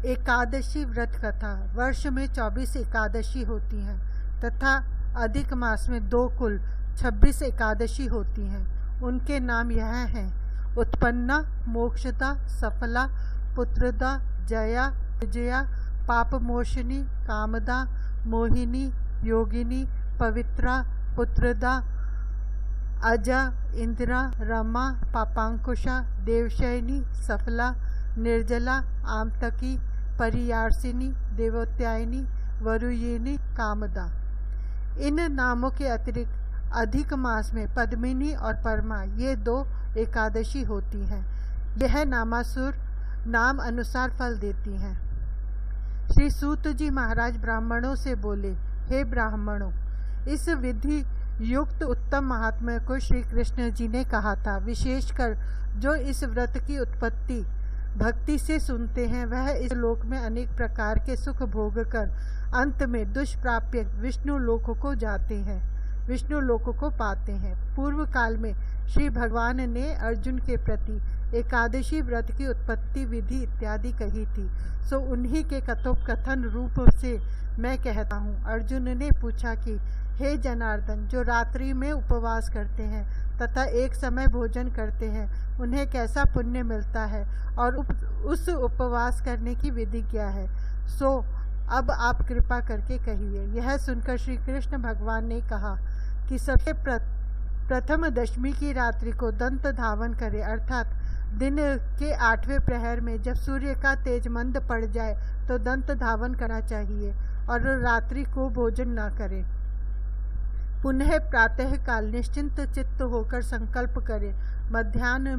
एकादशी व्रत कथा। वर्ष में 24 एकादशी होती हैं तथा अधिक मास में 2 कुल 26 एकादशी होती हैं। उनके नाम यह हैं: उत्पन्ना, मोक्षदा, सफला, पुत्रदा, जया, विजया, पापमोशिनी, कामदा, मोहिनी, योगिनी, पवित्रा, पुत्रदा, अजा, इंदिरा, रमा, पापांकुशा, देवशयनी, सफला, निर्जला, आमतकी, परियार्सिनी, देवोत्यायनी, वरुयिनी, कामदा। इन नामों के अतिरिक्त अधिक मास में पद्मिनी और परमा ये 2 एकादशी होती हैं। यह नामासुर नाम अनुसार फल देती हैं। श्री सूत जी महाराज ब्राह्मणों से बोले, हे ब्राह्मणों, इस विधि युक्त उत्तम महात्म्य को श्री कृष्ण जी ने कहा था। विशेषकर जो इस व्रत की उत्पत्ति भक्ति से सुनते हैं वह इस लोक में अनेक प्रकार के सुख भोग कर अंत में दुष्प्राप्य विष्णु लोक को जाते हैं, विष्णु लोक को पाते हैं। पूर्व काल में श्री भगवान ने अर्जुन के प्रति एकादशी व्रत की उत्पत्ति विधि इत्यादि कही थी, सो उन्हीं के कथोपकथन रूप से मैं कहता हूँ। अर्जुन ने पूछा कि हे जनार्दन, जो रात्रि में उपवास करते हैं तथा एक समय भोजन करते हैं उन्हें कैसा पुण्य मिलता है और उस उपवास करने की विधि क्या है, सो अब आप कृपा करके कहिए। यह सुनकर श्री कृष्ण भगवान ने कहा कि सबसे प्रथम दशमी की रात्रि को दंत धावन करे, अर्थात दिन के 8वें प्रहर में जब सूर्य का तेज मंद पड़ जाए तो दंत धावन करना चाहिए और रात्रि को भोजन न करे। पुनः प्रातः काल निश्चिंत चित्त होकर संकल्प करे, मध्याह्न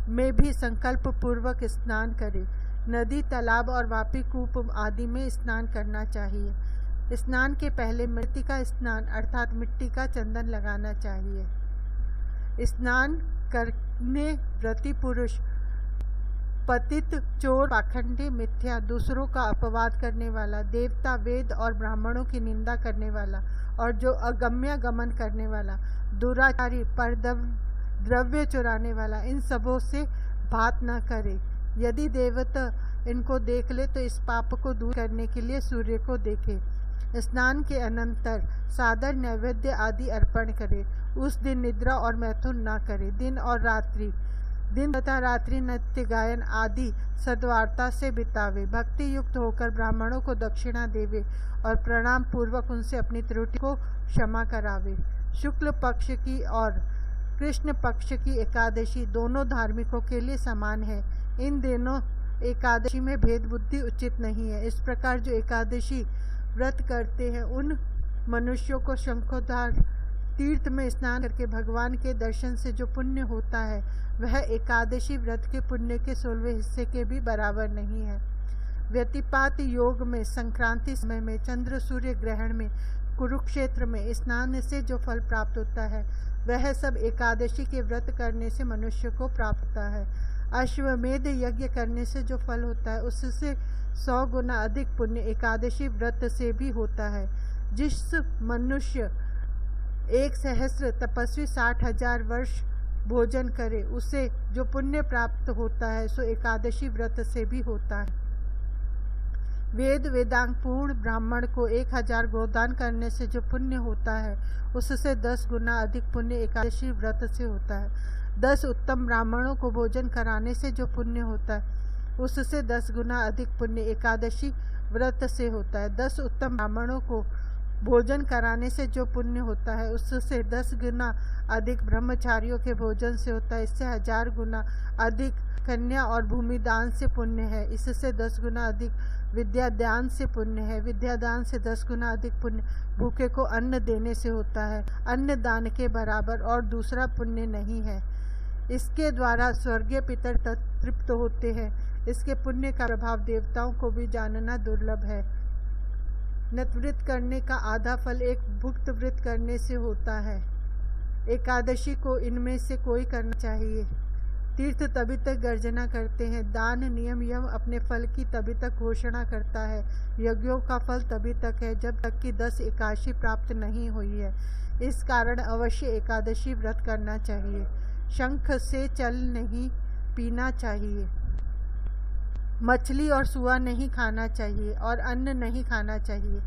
में भी संकल्प पूर्वक स्नान करे। नदी, तालाब और वापी कूप आदि में स्नान करना चाहिए। स्नान के पहले मृत्तिका स्नान अर्थात मिट्टी का चंदन लगाना चाहिए। स्नान करने व्रती पुरुष पतित, चोर, पाखंडी, मिथ्या, दूसरों का अपवाद करने वाला, देवता, वेद और ब्राह्मणों की निंदा करने वाला और जो अगम्य गमन करने वाला, दुराचारी, द्रव्य चुराने वाला, इन सबों से बात न करे। यदि देवता इनको देख ले तो इस पाप को दूर करने के लिए सूर्य को देखे। स्नान के अनंतर सादर, नैवेद्य आदि अर्पण करे। उस दिन निद्रा और मैथुन न करे। दिन तथा रात्रि नृत्य, गायन आदि सद्वार्ता से बितावे। भक्ति युक्त होकर ब्राह्मणों को दक्षिणा देवे और प्रणाम पूर्वक उनसे अपनी त्रुटि को क्षमा करावे। शुक्ल पक्ष की और कृष्ण पक्ष की एकादशी दोनों धार्मिकों के लिए समान है। इन दोनों एकादशी में भेद बुद्धि उचित नहीं है। इस प्रकार जो एकादशी व्रत करते हैं उन मनुष्यों को शंखोद्धार तीर्थ में स्नान करके भगवान के दर्शन से जो पुण्य होता है वह एकादशी व्रत के पुण्य के 16वें हिस्से के भी बराबर नहीं है। व्यतिपात योग में संक्रांति समय में चंद्र सूर्य ग्रहण में कुरुक्षेत्र में स्नान से जो फल प्राप्त होता है वह सब एकादशी के व्रत करने से मनुष्य को प्राप्त होता है। अश्वमेध यज्ञ करने से जो फल होता है उससे 100 गुना अधिक पुण्य एकादशी व्रत से भी होता है। जिस मनुष्य 1 सहस्त्र तपस्वी 60,000 वर्ष भोजन करे उसे जो पुण्य प्राप्त होता है सो एकादशी व्रत से भी होता है। वेद वेदांग पूर्ण ब्राह्मण को 1000 गोदान करने से जो पुण्य होता है उससे 10 गुना अधिक पुण्य एकादशी व्रत से होता है। 10 उत्तम ब्राह्मणों को भोजन कराने से जो पुण्य होता है उससे 10 गुना अधिक पुण्य एकादशी व्रत से होता है। 10 उत्तम ब्राह्मणों को भोजन कराने से जो पुण्य होता है उससे 10 गुना अधिक ब्रह्मचारियों के भोजन से होता है। इससे 1000 गुना अधिक कन्या और भूमि दान से पुण्य है। इससे 10 गुना अधिक विद्यादान से पुण्य है। विद्यादान से 10 गुना अधिक पुण्य भूखे को अन्न देने से होता है। अन्न दान के बराबर और दूसरा पुण्य नहीं है। इसके द्वारा स्वर्गीय पितर तृप्त होते हैं। इसके पुण्य का प्रभाव देवताओं को भी जानना दुर्लभ है। नतव्रत करने का आधा फल एक भुक्त व्रत करने से होता है। एकादशी को इनमें से कोई करना चाहिए। तीर्थ तभी तक गर्जना करते हैं। दान नियम यम अपने फल की तभी तक घोषणा करता है। यज्ञों का फल तभी तक है जब तक कि 10 एकादशी प्राप्त नहीं हुई है। इस कारण अवश्य एकादशी व्रत करना चाहिए। शंख से जल नहीं पीना चाहिए। मछली और सुआ नहीं खाना चाहिए और अन्न नहीं खाना चाहिए।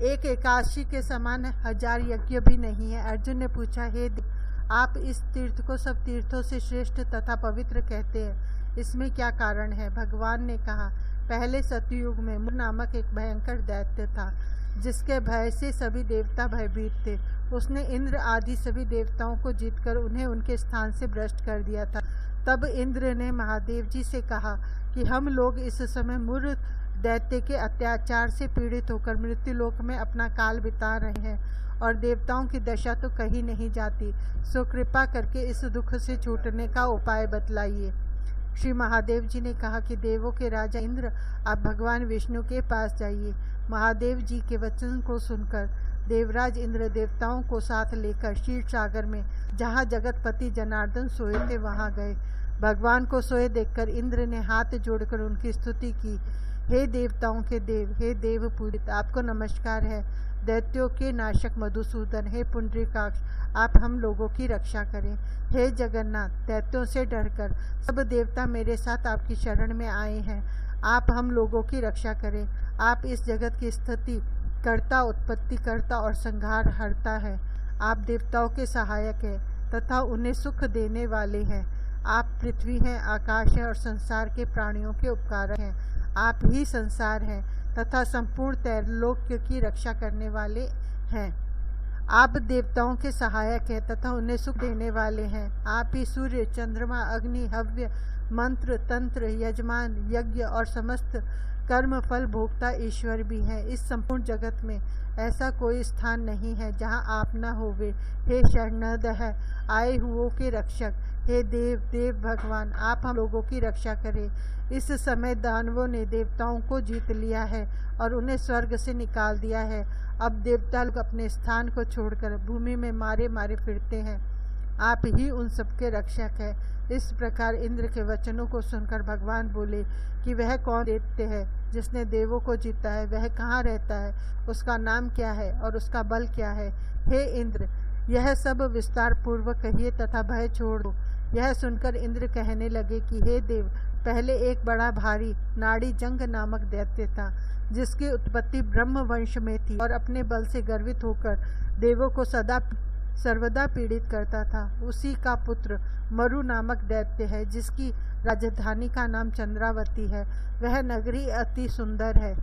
एक एकादशी के समान 1000 यज्ञ भी नहीं है। अर्जुन ने पूछा, हे देव, आप इस तीर्थ को सब तीर्थों से श्रेष्ठ तथा पवित्र कहते हैं, इसमें क्या कारण है? भगवान ने कहा, पहले सतयुग में मुर नामक एक भयंकर दैत्य था, जिसके भय से सभी देवता भयभीत थे। उसने इंद्र आदि सभी देवताओं को जीतकर उन्हें उनके स्थान से भ्रष्ट कर दिया था। तब इंद्र ने महादेव जी से कहा कि हम लोग इस समय मुर दैत्य के अत्याचार से पीड़ित होकर मृत्युलोक में अपना काल बिता रहे हैं और देवताओं की दशा तो कहीं नहीं जाती, सो कृपा करके इस दुख से छूटने का उपाय बतलाइए। श्री महादेव जी ने कहा कि देवों के राजा इंद्र, आप भगवान विष्णु के पास जाइए। महादेव जी के वचन को सुनकर देवराज इंद्र देवताओं को साथ लेकर क्षीर सागर में, जहाँ जगतपति जनार्दन सोए थे, वहाँ गए। भगवान को सोए देखकर इंद्र ने हाथ जोड़कर उनकी स्तुति की। हे देवताओं के देव, हे देव पूजित, आपको नमस्कार है। दैत्यों के नाशक मधुसूदन, हे पुंडरीकाक्ष, आप हम लोगों की रक्षा करें। हे जगन्नाथ, दैत्यों से डरकर सब देवता मेरे साथ आपकी शरण में आए हैं, आप हम लोगों की रक्षा करें। आप इस जगत की स्थिति कर्ता, उत्पत्ति करता और संहार हरता है। आप देवताओं के सहायक हैं तथा उन्हें सुख देने वाले हैं। आप पृथ्वी हैं, आकाश है और संसार के प्राणियों के उपकारक हैं। आप ही संसार हैं तथा संपूर्ण त्रैलोक्य की रक्षा करने वाले हैं। आप देवताओं के सहायक हैं तथा उन्हें सुख देने वाले हैं। आप ही सूर्य, चंद्रमा, अग्नि, हव्य, मंत्र, तंत्र, यजमान, यज्ञ और समस्त कर्म फल भोक्ता ईश्वर भी हैं। इस संपूर्ण जगत में ऐसा कोई स्थान नहीं है जहाँ आप न होवे। हे शरणद आए हुओं के रक्षक, हे देव देव भगवान, आप हम लोगों की रक्षा करें। इस समय दानवों ने देवताओं को जीत लिया है और उन्हें स्वर्ग से निकाल दिया है। अब देवता लोग अपने स्थान को छोड़कर भूमि में मारे मारे फिरते हैं। आप ही उन सबके रक्षक हैं। इस प्रकार इंद्र के वचनों को सुनकर भगवान बोले कि वह कौन दैत्य है जिसने देवों को जीता है? वह कहाँ रहता है? उसका नाम क्या है और उसका बल क्या है? हे इंद्र, यह सब विस्तार पूर्वक कहिए तथा भय छोड़ दो। यह सुनकर इंद्र कहने लगे कि हे देव, पहले एक बड़ा भारी नाड़ी जंग नामक दैत्य था, जिसकी उत्पत्ति ब्रह्म वंश में थी और अपने बल से गर्वित होकर देवों को सर्वदा पीड़ित करता था। उसी का पुत्र मरु नामक दैत्य है, जिसकी राजधानी का नाम चंद्रावती है। वह नगरी अति सुंदर है।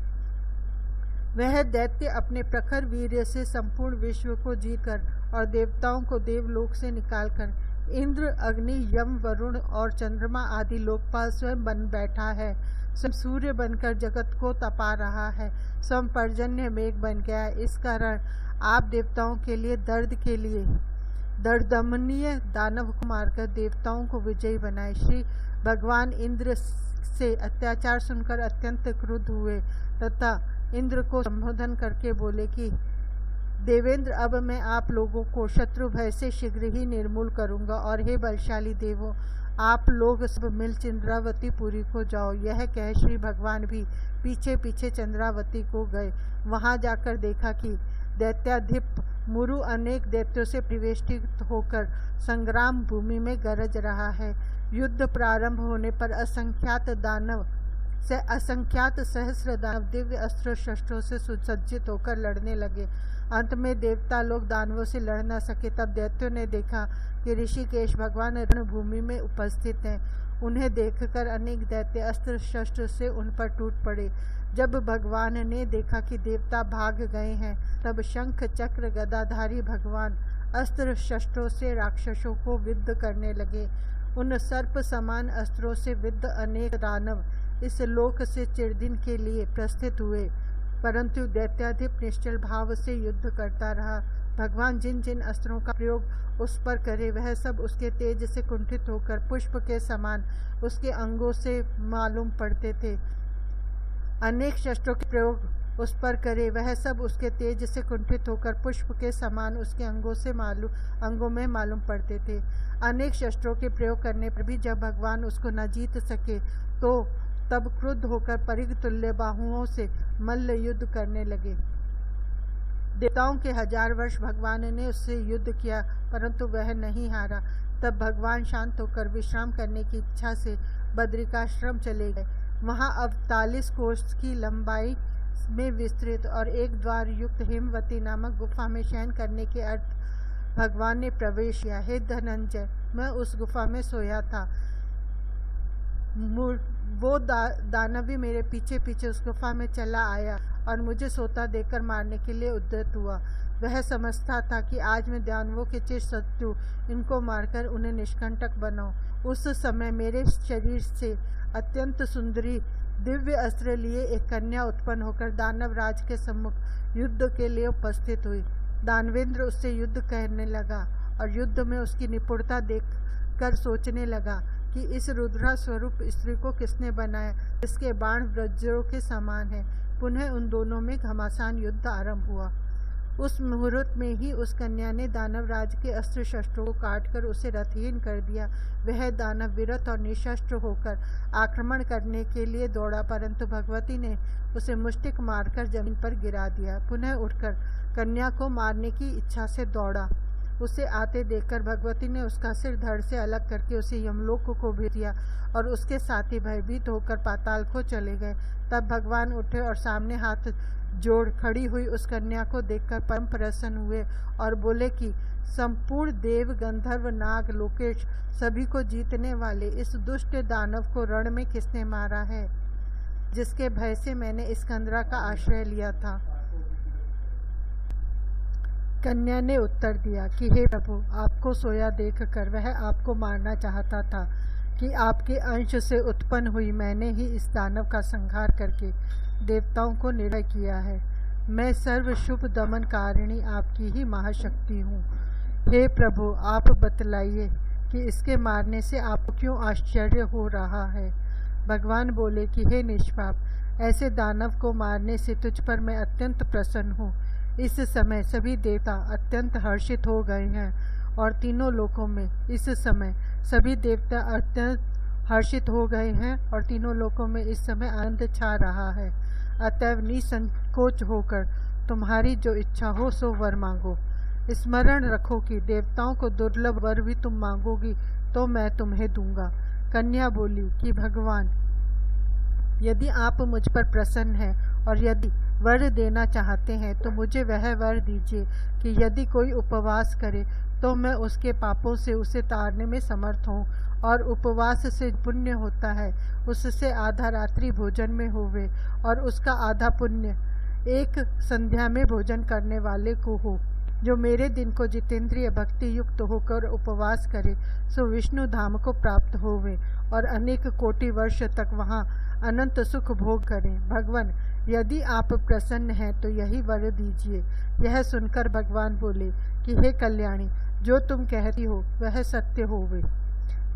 वह दैत्य अपने प्रखर वीर्य से संपूर्ण विश्व को जीतकर और देवताओं को देवलोक से निकालकर इंद्र, अग्नि, यम, वरुण और चंद्रमा आदि लोकपाल स्वयं बन बैठा है। स्वयं सूर्य बनकर जगत को तपा रहा है। स्वयं पर्जन्य मेघ बन गया है। इस कारण आप देवताओं के लिए दर्दमनीय दानव को मारकर देवताओं को विजयी बनाए। श्री भगवान इंद्र से अत्याचार सुनकर अत्यंत क्रुद्ध हुए तथा इंद्र को संबोधन करके बोले कि देवेंद्र, अब मैं आप लोगों को शत्रु भय से शीघ्र ही निर्मूल करूंगा और हे बलशाली देवों, आप लोग सब मिल चंद्रावती पुरी को जाओ। यह कह श्री भगवान भी पीछे पीछे चंद्रावती को गए। वहां जाकर देखा कि दैत्याधिप मुरु अनेक दैत्यों से परिवेष्टित होकर संग्राम भूमि में गरज रहा है। युद्ध प्रारंभ होने पर असंख्यात सहस्र दानव दिव्य अस्त्र शस्त्रों से सुसज्जित होकर लड़ने लगे। अंत में देवता लोग दानवों से लड़ न सके। तब दैत्यों ने देखा कि ऋषिकेश भगवान रणभूमि में उपस्थित हैं। उन्हें देखकर अनेक दैत्य अस्त्र शस्त्र से उन पर टूट पड़े। जब भगवान ने देखा कि देवता भाग गए हैं, तब शंख चक्र गदाधारी भगवान अस्त्र शस्त्रों से राक्षसों को विद्ध करने लगे। उन सर्प समान अस्त्रों से विद्ध अनेक दानव इस लोक से चिरदिन के लिए प्रस्थित हुए, परंतु दैत्याधिप निश्चल भाव से युद्ध करता रहा। भगवान जिन जिन अस्त्रों का प्रयोग उस पर करे, वह सब उसके तेज से कुंठित होकर पुष्प के समान उसके अंगों से मालूम पड़ते थे। अनेक शस्त्रों के प्रयोग उस पर करे, वह सब उसके तेज से कुंठित होकर पुष्प के समान उसके अंगों में मालूम पड़ते थे। अनेक शस्त्रों के प्रयोग करने पर भी जब भगवान उसको न जीत सके, तो तब क्रुद्ध होकर परिघ तुल्य बाहुओं से मल्ल युद्ध करने लगे। देवताओं के 1000 वर्ष भगवान ने उससे युद्ध किया, परंतु वह नहीं हारा। तब भगवान शांत होकर विश्राम करने की इच्छा से बद्रिकाश्रम चले गए। वहाँ अब 40 कोस की लंबाई में विस्तृत और एक द्वार युक्त हेमवती नामक गुफा में शयन करने के अर्थ भगवान ने प्रवेश किया। हे धनंजय, मैं उस गुफा में सोया था। वो दानव भी मेरे पीछे पीछे उस गुफा में चला आया और मुझे सोता देखकर मारने के लिए उद्यत हुआ। वह समझता था कि आज मैं दानवों के चिर शत्रु इनको मारकर उन्हें निष्कंटक बनाऊं। उस समय मेरे शरीर से अत्यंत सुंदरी दिव्य अस्त्र लिए एक कन्या उत्पन्न होकर दानव राज के सम्मुख युद्ध के लिए उपस्थित हुई। दानवेंद्र उससे युद्ध करने लगा और युद्ध में उसकी निपुणता देखकर सोचने लगा कि इस रुद्रा स्वरूप स्त्री को किसने बनाया, इसके बाण वज्रों के समान है। पुनः उन दोनों में घमासान युद्ध आरंभ हुआ। उस मुहूर्त में ही उस कन्या ने दानव राज के अस्त्र शस्त्रों को काटकर उसे रथहीन कर दिया। वह दानव विरत और निशस्त्र होकर आक्रमण करने के लिए दौड़ा, परंतु भगवती ने उसे मुष्टिक मारकर जमीन पर गिरा दिया। पुनः उठकर कन्या को मारने की इच्छा से दौड़ा। उसे आते देखकर भगवती ने उसका सिर धड़ से अलग करके उसे यमलोक को भेज दिया और उसके साथी भयभीत होकर पाताल को चले गए। तब भगवान उठे और सामने हाथ जोड़ खड़ी हुई उस कन्या को देखकर परम प्रसन्न हुए और बोले कि संपूर्ण देव, गंधर्व, नाग, लोकेश सभी को जीतने वाले इस दुष्ट दानव को रण में किसने मारा है, जिसके भय से मैंने स्कंदरा का आश्रय लिया था। कन्या ने उत्तर दिया कि हे प्रभु, आपको सोया देखकर वह आपको मारना चाहता था कि आपके अंश से उत्पन्न हुई मैंने ही इस दानव का संहार करके देवताओं को निर्भय किया है। मैं सर्व शुभ दमन कारिणी आपकी ही महाशक्ति हूँ। हे प्रभु, आप बतलाइए कि इसके मारने से आपको क्यों आश्चर्य हो रहा है। भगवान बोले कि हे निष्पाप, ऐसे दानव को मारने से तुझ पर मैं अत्यंत प्रसन्न हूँ। इस समय सभी देवता अत्यंत हर्षित हो गए हैं और तीनों लोकों में इस समय सभी देवता अत्यंत हर्षित हो गए हैं और तीनों लोकों में इस समय आनंद छा रहा है। अतएव निसंकोच होकर तुम्हारी जो इच्छा हो सो वर मांगो। स्मरण रखो कि देवताओं को दुर्लभ वर भी तुम मांगोगी तो मैं तुम्हें दूंगा। कन्या बोली कि भगवान, यदि आप मुझ पर प्रसन्न हैं और यदि वर देना चाहते हैं तो मुझे वह वर दीजिए कि यदि कोई उपवास करे तो मैं उसके पापों से उसे तारने में समर्थ हूँ, और उपवास से पुण्य होता है उससे आधा रात्रि भोजन में होवे और उसका आधा पुण्य एक संध्या में भोजन करने वाले को हो। जो मेरे दिन को जितेंद्रिय भक्ति युक्त होकर उपवास करे सो विष्णु धाम को प्राप्त होवे और अनेक कोटि वर्ष तक वहाँ अनंत सुख भोग करें। भगवान, यदि आप प्रसन्न हैं तो यही वर दीजिए। यह सुनकर भगवान बोले कि हे कल्याणी, जो तुम कहती हो वह सत्य होवे।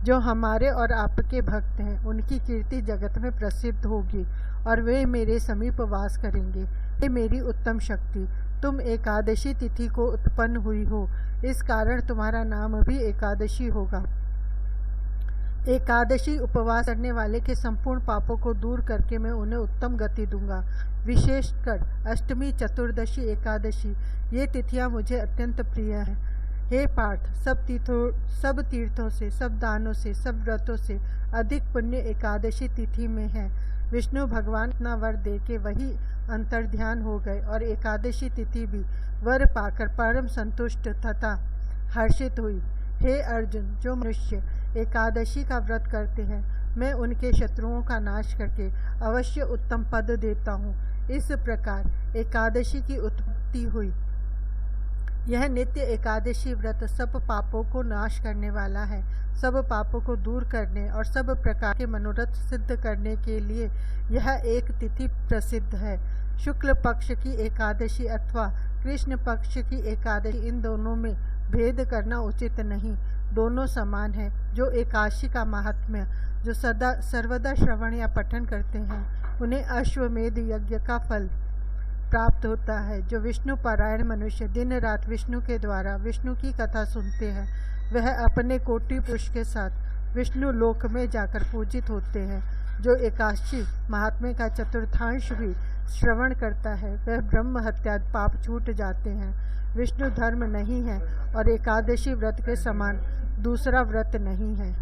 जो हमारे और आपके भक्त हैं उनकी कीर्ति जगत में प्रसिद्ध होगी और वे मेरे समीप वास करेंगे। हे मेरी उत्तम शक्ति, तुम एकादशी तिथि को उत्पन्न हुई हो, इस कारण तुम्हारा नाम भी एकादशी होगा। एकादशी उपवास करने वाले के संपूर्ण पापों को दूर करके मैं उन्हें उत्तम गति दूंगा। विशेषकर अष्टमी, चतुर्दशी, एकादशी ये तिथियां मुझे अत्यंत प्रिय हैं। हे पार्थ, सब तीर्थों से, सब दानों से, सब व्रतों से अधिक पुण्य एकादशी तिथि में है। विष्णु भगवान इतना वर दे के वही अंतर्ध्यान हो गए और एकादशी तिथि भी वर पाकर परम संतुष्ट तथा हर्षित हुई। हे अर्जुन, जो मनुष्य एकादशी का व्रत करते हैं मैं उनके शत्रुओं का नाश करके अवश्य उत्तम पद देता हूँ। इस प्रकार एकादशी की उत्पत्ति हुई। यह नित्य एकादशी व्रत सब पापों को नाश करने वाला है। सब पापों को दूर करने और सब प्रकार के मनोरथ सिद्ध करने के लिए यह एक तिथि प्रसिद्ध है। शुक्ल पक्ष की एकादशी अथवा कृष्ण पक्ष की एकादशी, इन दोनों में भेद करना उचित नहीं, दोनों समान है। जो एकादशी का महात्म्य जो सर्वदा श्रवण या पठन करते हैं उन्हें अश्वमेध यज्ञ का फल प्राप्त होता है। जो विष्णु पारायण मनुष्य दिन रात विष्णु के द्वारा विष्णु की कथा सुनते हैं वह अपने कोटि पुरुष के साथ विष्णु लोक में जाकर पूजित होते हैं। जो एकादशी महात्म्य का चतुर्थांश भी श्रवण करता है वह ब्रह्म हत्या पाप छूट जाते हैं। विष्णु धर्म नहीं है और एकादशी व्रत के समान दूसरा व्रत नहीं है।